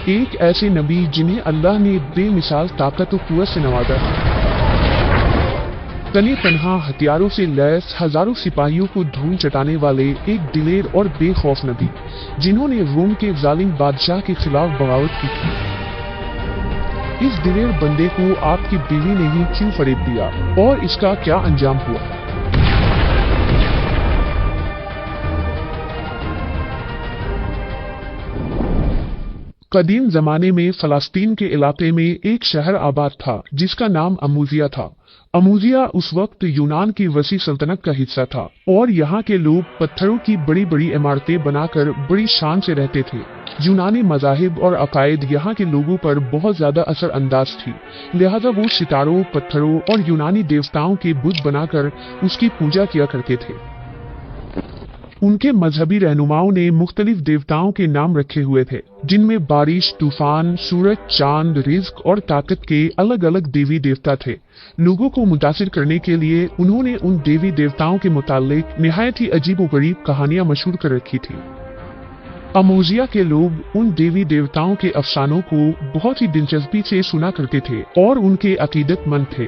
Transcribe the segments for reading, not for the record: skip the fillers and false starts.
एक ऐसे नबी जिन्हें अल्लाह ने बेमिसाल ताकत और कुव्वत से नवाजा था। तने तनहा हथियारों से लैस हजारों सिपाहियों को धूल चटाने वाले एक दिलेर और बेखौफ नबी, जिन्होंने रोम के जालिम बादशाह के खिलाफ बगावत की थी। इस दिलेर बंदे को आपकी बीवी ने ही क्यों फरेब दिया और इसका क्या अंजाम हुआ? कदीम जमाने में फलस्तीन के इलाके में एक शहर आबाद था जिसका नाम अमूजिया था। अमूजिया उस वक्त यूनान की वसी सल्तनत का हिस्सा था और यहाँ के लोग पत्थरों की बड़ी बड़ी इमारतें बनाकर बड़ी शान से रहते थे। यूनानी मज़ाहिब और अकायद यहाँ के लोगों पर बहुत ज्यादा असर अंदाज थी, लिहाजा वो सितारों, पत्थरों और यूनानी देवताओं के बुत बनाकर उसकी पूजा किया करते थे। उनके मजहबी रहनुमाओं ने मुख्तलिफ देवताओं के नाम रखे हुए थे, जिनमें बारिश, तूफान, सूरज, चांद, रिज्क और ताकत के अलग अलग देवी देवता थे। लोगों को मुतासिर करने के लिए उन्होंने उन देवी देवताओं के मुताल्लिक निहायत ही अजीबोगरीब कहानियां मशहूर कर रखी थी। अमूजिया के लोग उन देवी देवताओं के अफसानों को बहुत ही दिलचस्पी से सुना करते थे और उनके अकीदतमंद थे।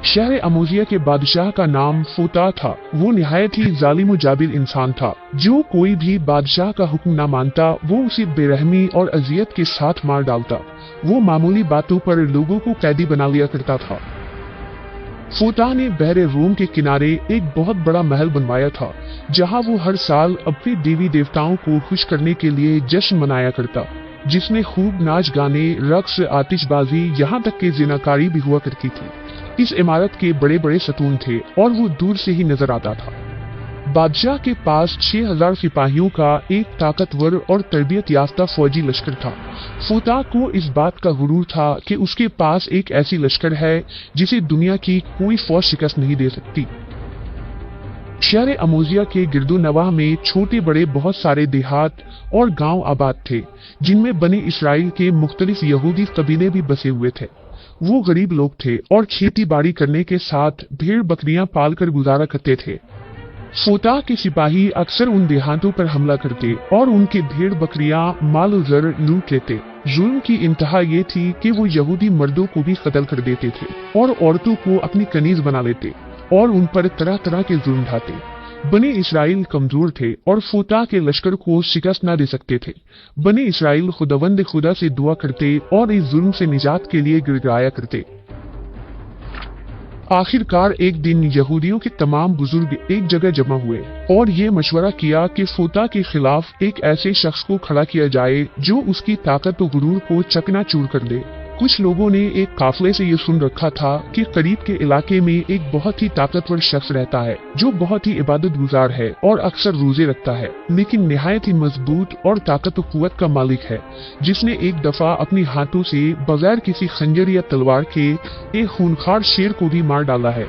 शहर अमूजिया के बादशाह का नाम फूता था। वो निहायत ही जालिम और जाबिर इंसान था। जो कोई भी बादशाह का हुक्म न मानता वो उसे बेरहमी और अजियत के साथ मार डालता। वो मामूली बातों पर लोगों को कैदी बना लिया करता था। फूता ने बहरे रोम के किनारे एक बहुत बड़ा महल बनवाया था, जहां वो हर साल अपने देवी देवताओं को खुश करने के लिए जश्न मनाया करता, जिसमें खूब नाच गाने, रक्स, आतिशबाजी, यहाँ तक कि जिनाकारी भी हुआ करती थी। इस इमारत के बड़े बड़े सतून थे और वो दूर से ही नजर आता था। बादशाह के पास 6000 सिपाहियों का एक ताकतवर और तरबियत याफ्ता फौजी लश्कर था। फूता को इस बात का गुरूर था कि उसके पास एक ऐसी लश्कर है जिसे दुनिया की कोई फौज शिकस्त नहीं दे सकती। शहर अमूजिया के गिरदो नवाह में छोटे बड़े बहुत सारे देहात और गांव आबाद थे, जिनमें बनी इसराइल के मुख्तलिफ यहूदी कबीले भी बसे हुए थे। वो गरीब लोग थे और खेती बाड़ी करने के साथ भेड़ बकरियां पालकर गुजारा करते थे। फूता के सिपाही अक्सर उन देहातों पर हमला करते और उनके भेड़ बकरियां, माल जर लूट लेते। जुल्म की इंतहा ये थी कि वो यहूदी मर्दों को भी कत्ल कर देते थे और औरतों को अपनी कनीज बना लेते और उन पर तरह तरह के जुल्म ढाते। बनी इसराइल कमजोर थे और फूता के लश्कर को शिकस्त न दे सकते थे। बनी इसराइल खुदावंद खुदा से दुआ करते और इस जुल्म से निजात के लिए गिड़गिड़ाया करते। आखिरकार एक दिन यहूदियों के तमाम बुजुर्ग एक जगह जमा हुए और ये मशवरा किया कि फूता के खिलाफ एक ऐसे शख्स को खड़ा किया जाए जो उसकी ताकत और गुरूर को चकनाचूर कर दे। कुछ लोगों ने एक काफले से ये सुन रखा था कि करीब के इलाके में एक बहुत ही ताकतवर शख्स रहता है जो बहुत ही इबादत गुजार है और अक्सर रोजे रखता है, लेकिन निहायत ही मजबूत और ताकत और कुव्वत का मालिक है, जिसने एक दफा अपने हाथों से बगैर किसी खंजर या तलवार के एक खूनखार शेर को भी मार डाला है।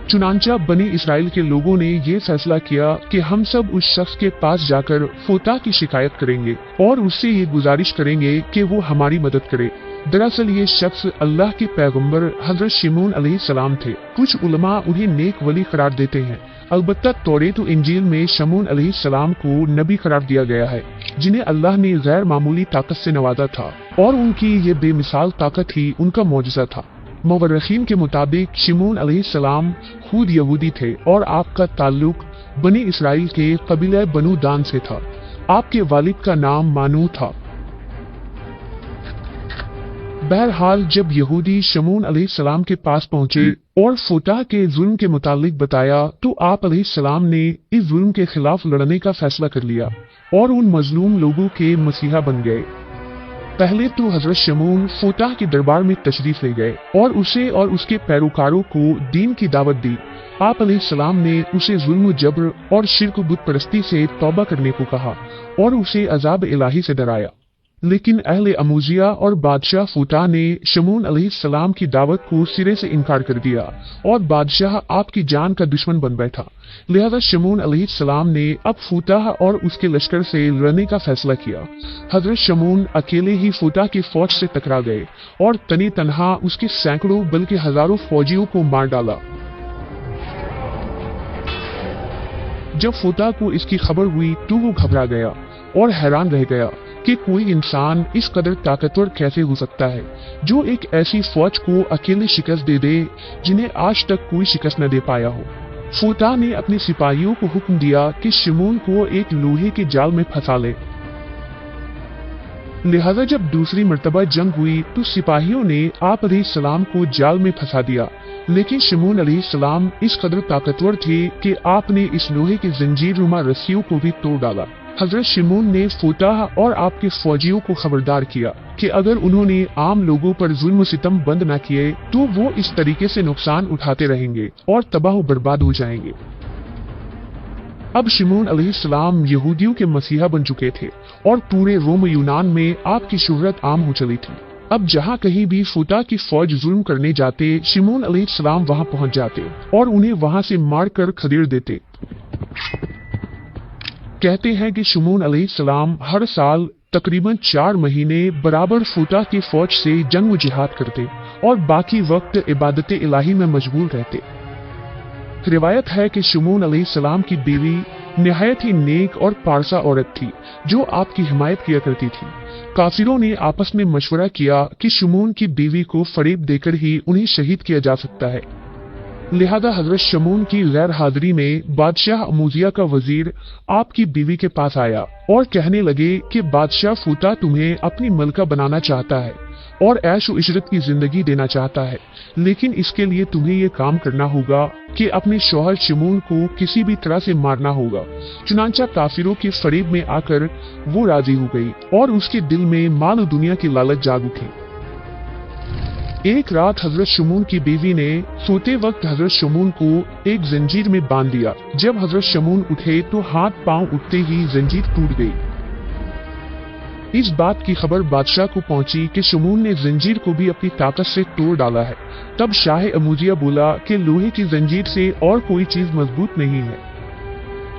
चुनांचा बनी इसराइल के लोगों ने ये फैसला किया कि हम सब उस शख्स के पास जाकर फूता की शिकायत करेंगे और उससे ये गुजारिश करेंगे कि वो हमारी मदद करे। दरअसल ये शख्स अल्लाह के पैगंबर हजरत शिमोन अलैहिस्सलाम थे। कुछ उलमा उन्हें नेक वली करार देते हैं। अलबत्ता तौरेत और इंजील में शमून अलैहिस्सलाम को नबी करार दिया गया है, जिन्हें अल्लाह ने गैर मामूली ताकत से नवाजा था और उनकी ये बेमिसाल ताकत ही उनका मौजज़ा था। मुवर्रिखीन के मुताबिक शिमोन अलैहिस्सलाम खुद यहूदी थे और आपका ताल्लुक बनी इसराइल के कबीला बनु दान से था। आपके वालिद का नाम मानू था। बहरहाल जब यहूदी शमून अलैहिस्सलाम के पास पहुंचे और फूता के जुल्म के मुतालिक बताया तो आप अलैहिस्सलाम ने इस जुल्म के खिलाफ लड़ने का फैसला कर लिया और उन मजलूम लोगों के मसीहा बन गए। पहले तो हजरत शमून फूता के दरबार में तशरीफ ले गए और उसे और उसके पैरोकारों को दीन की दावत दी। आप अलैहिस्सलाम ने उसे जुल्म, जबर और शिर्क बुत परस्ती से तौबा करने को कहा और उसे अजाब इलाही से डराया। लेकिन अहले अमूजिया और बादशाह फूता ने शमून अलैहिस्सलाम की दावत को सिरे से इनकार कर दिया और बादशाह आपकी जान का दुश्मन बन बैठा। लिहाजा शमून अलैहिस्सलाम ने अब फूता और उसके लश्कर से लड़ने का फैसला किया। हजरत शमून अकेले ही फूता की फौज से टकरा गए और तनी तनहा उसके सैकड़ों बल्कि हजारों फौजियों को मार डाला। जब फूता को इसकी खबर हुई तो वो घबरा गया और हैरान रह गया कि कोई इंसान इस कदर ताकतवर कैसे हो सकता है जो एक ऐसी फौज को अकेले शिकस्त दे दे जिन्हें आज तक कोई शिकस्त न दे पाया हो। फूता ने अपने सिपाहियों को हुक्म दिया कि शिमोन को एक लोहे के जाल में फंसा ले। लिहाजा जब दूसरी मर्तबा जंग हुई तो सिपाहियों ने आप अलैहिस्सलाम को जाल में फंसा दिया, लेकिन शिमोन अलैहिस्सलाम इस कदर ताकतवर थे कि आपने इस लोहे की जंजीर नुमा रस्सियों को भी तोड़ डाला। हजरत शिमोन ने फूता और आपके फौजियों को खबरदार किया कि अगर उन्होंने आम लोगों पर जुल्म सितम बंद न किए तो वो इस तरीके से नुकसान उठाते रहेंगे और तबाह बर्बाद हो जाएंगे। अब शिमोन अलैहिस्सलाम यहूदियों के मसीहा बन चुके थे और पूरे रोम यूनान में आपकी शोहरत आम हो चली थी। अब जहाँ कहीं भी फूता की फौज जुल्म करने जाते, शिमोन अलैहिस्सलाम वहाँ पहुँच जाते और उन्हें वहाँ से मारकर खदेड़ देते। कहते हैं कि शिमोन अलैहिस्सलाम हर साल तकरीबन 4 महीने बराबर फूता की फौज से जंग व जिहाद करते और बाकी वक्त इबादत इलाही में मशगूल रहते। रिवायत है कि शिमोन अलैहिस्सलाम की बीवी निहायत ही नेक और पारसा औरत थी जो आपकी हिमायत किया करती थी। काफिरों ने आपस में मशवरा किया कि शिमोन की बीवी को फरेब देकर ही उन्हें शहीद किया जा सकता है। लिहाजा हजरत शिमोन की गैर हाजिरी में बादशाह अमूजिया का वजीर आपकी बीवी के पास आया और कहने लगे कि बादशाह फूता तुम्हें अपनी मलका बनाना चाहता है और ऐश व इशरत की जिंदगी देना चाहता है, लेकिन इसके लिए तुम्हें ये काम करना होगा कि अपने शौहर शिमोन को किसी भी तरह से मारना होगा। चुनांचा काफिरों के फरेब में आकर वो राजी हो गई और उसके दिल में माल और दुनिया की लालच जाग उठी। एक रात हजरत शिमोन की बीवी ने सोते वक्त हजरत शिमोन को एक जंजीर में बांध दिया। जब हजरत शिमोन उठे तो हाथ पांव उठते ही जंजीर टूट गई। इस बात की खबर बादशाह को पहुंची कि शिमोन ने जंजीर को भी अपनी ताकत से तोड़ डाला है। तब शाह अमूजिया बोला कि लोहे की जंजीर से और कोई चीज मजबूत नहीं है।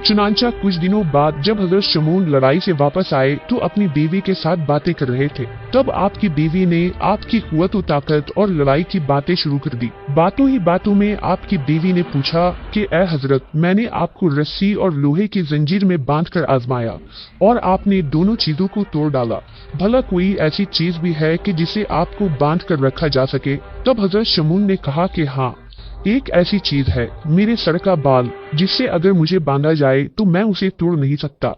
चुनांचा कुछ दिनों बाद जब हजरत शिमोन लड़ाई से वापस आए तो अपनी बीवी के साथ बातें कर रहे थे। तब आपकी बीवी ने आपकी कुव्वत और ताकत और लड़ाई की बातें शुरू कर दी। बातों ही बातों में आपकी बीवी ने पूछा कि ए हजरत, मैंने आपको रस्सी और लोहे की जंजीर में बांधकर आजमाया और आपने दोनों चीजों को तोड़ डाला। भला कोई ऐसी चीज भी है कि जिसे आपको बांध कर रखा जा सके? तब हजरत शिमोन ने कहा कि हाँ, एक ऐसी चीज है, मेरे सर का बाल, जिससे अगर मुझे बांधा जाए तो मैं उसे तोड़ नहीं सकता।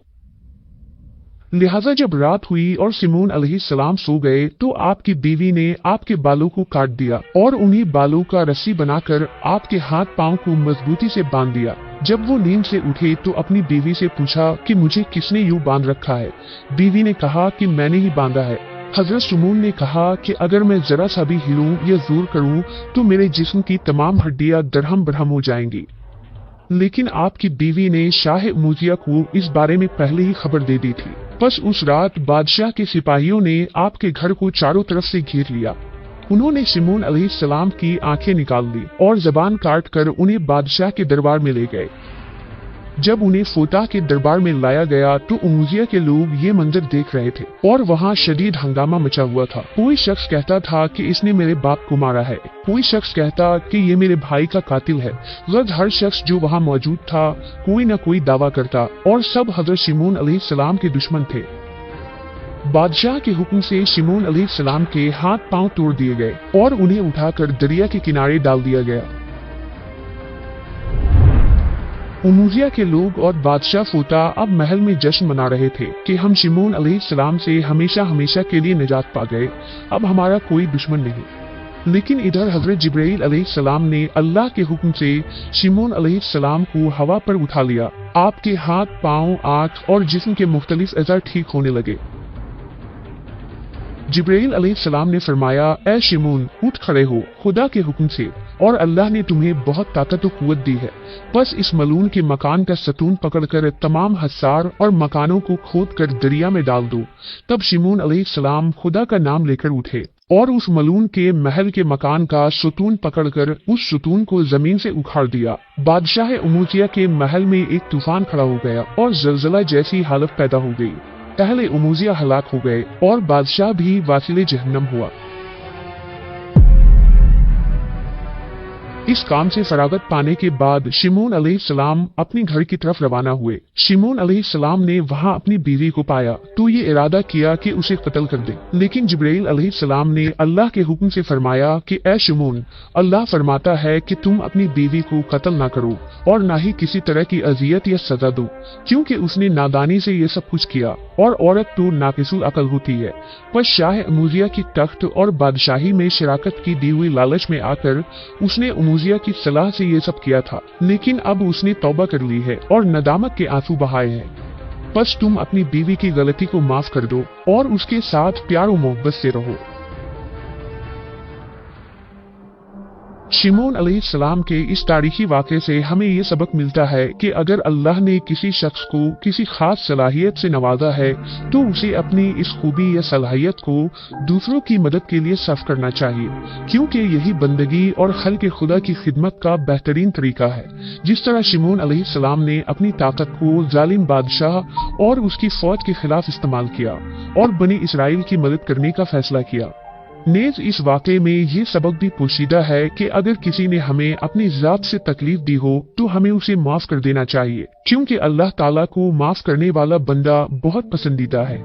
लिहाजा जब रात हुई और शिमोन अलैहिस्सलाम सो गए तो आपकी बीवी ने आपके बालों को काट दिया और उन्हीं बालों का रस्सी बनाकर आपके हाथ पांव को मजबूती से बांध दिया। जब वो नींद से उठे तो अपनी बीवी से पूछा कि मुझे किसने यूं बांध रखा है? बीवी ने कहा कि मैंने ही बांधा है। हजरत शिमोन ने कहा कि अगर मैं जरा सा भी हिलूं या जोर करूं तो मेरे जिस्म की तमाम हड्डियां दरहम बरहम हो जाएंगी। लेकिन आपकी बीवी ने शाह अमूजिया को इस बारे में पहले ही खबर दे दी थी। बस उस रात बादशाह के सिपाहियों ने आपके घर को चारों तरफ से घेर लिया। उन्होंने शिमोन अलैहिस्सलाम की आंखें निकाल ली और जबान काट कर उन्हें बादशाह के दरबार में ले गए। जब उन्हें फूता के दरबार में लाया गया तो अमूजिया के लोग ये मंजर देख रहे थे और वहाँ शदीद हंगामा मचा हुआ था। कोई शख्स कहता था कि इसने मेरे बाप को मारा है, कोई शख्स कहता कि ये मेरे भाई का कातिल है। गर्द हर शख्स जो वहाँ मौजूद था कोई न कोई दावा करता और सब हजरत शिमोन अलैहिस्सलाम के दुश्मन थे। बादशाह के हुक्म से शिमोन अलैहिस्सलाम के हाथ पांव तोड़ दिए गए और उन्हें उठाकर दरिया के किनारे डाल दिया गया। अमूजिया के लोग और बादशाह फूता अब महल में जश्न मना रहे थे कि हम शिमोन अलैहिस्सलाम से हमेशा हमेशा के लिए निजात पा गए, अब हमारा कोई दुश्मन नहीं। लेकिन इधर हजरत जिब्राइल अलैहिस्सलाम ने अल्लाह के हुक्म से शिमोन अलैहिस्सलाम को हवा पर उठा लिया। आपके हाथ, पांव, आंख और जिस्म के मुख्तलिफ अज़ा ठीक होने लगे। जिब्राइल अलैहिस्सलाम ने फरमाया, ए शिमोन, उठ खड़े हो खुदा के हुक्म से, और अल्लाह ने तुम्हें बहुत ताकत और कुव्वत दी है। बस इस मलून के मकान का सतून पकड़कर तमाम हसार और मकानों को खोद कर दरिया में डाल दो। तब शिमोन अलैहिस्सलाम खुदा का नाम लेकर उठे और उस मलून के महल के मकान का सतून पकड़कर उस सतून को जमीन से उखाड़ दिया। बादशाह अमूजिया के महल में एक तूफान खड़ा हो गया और जलजला जैसी हालत पैदा हो गई। अहले अमूजिया हलाक हो गए और बादशाह भी वासिले जहन्नम हुआ। इस काम से फरागत पाने के बाद शिमोन अलैहिस्सलाम अपने घर की तरफ रवाना हुए। शिमोन अलैहिस्सलाम ने वहां अपनी बीवी को पाया तो ये इरादा किया कि उसे कत्ल कर दे, लेकिन जिब्राइल अलैहिस्सलाम ने अल्लाह के हुक्म से फरमाया कि ए शिमोन, अल्लाह फरमाता है कि तुम अपनी बीवी को कत्ल ना करो और ना ही किसी तरह की अजियत या सजा दो, क्योंकि उसने नादानी से ये सब कुछ किया और औरत तो नाकिसुल अकल होती है। पर शाह अमूजिया की तख्त और बादशाही में शराकत की दी हुई लालच में आकर उसने अमूजिया की सलाह से ये सब किया था, लेकिन अब उसने तौबा कर ली है और नदामत के आंसू बहाए हैं। बस तुम अपनी बीवी की गलती को माफ कर दो और उसके साथ प्यार और मोहब्बत से रहो। शिमोन अलैहिस्सलाम के इस तारीखी वाक़े से हमें ये सबक मिलता है कि अगर अल्लाह ने किसी शख्स को किसी खास सलाहियत से नवाजा है तो उसे अपनी इस खूबी या सलाहियत को दूसरों की मदद के लिए सर्व करना चाहिए, क्योंकि यही बंदगी और खल्क़ खुदा की खिदमत का बेहतरीन तरीका है। जिस तरह शिमोन अलैहिस्सलाम ने अपनी ताकत को जालिम बादशाह और उसकी फौज के खिलाफ इस्तेमाल किया और बनी इसराइल की मदद करने का फैसला किया। नेज़ इस वाक़े में ये सबक भी पोशीदा है कि अगर किसी ने हमें अपनी ज़ात से तकलीफ दी हो तो हमें उसे माफ कर देना चाहिए, क्योंकि अल्लाह ताला को माफ करने वाला बंदा बहुत पसंदीदा है।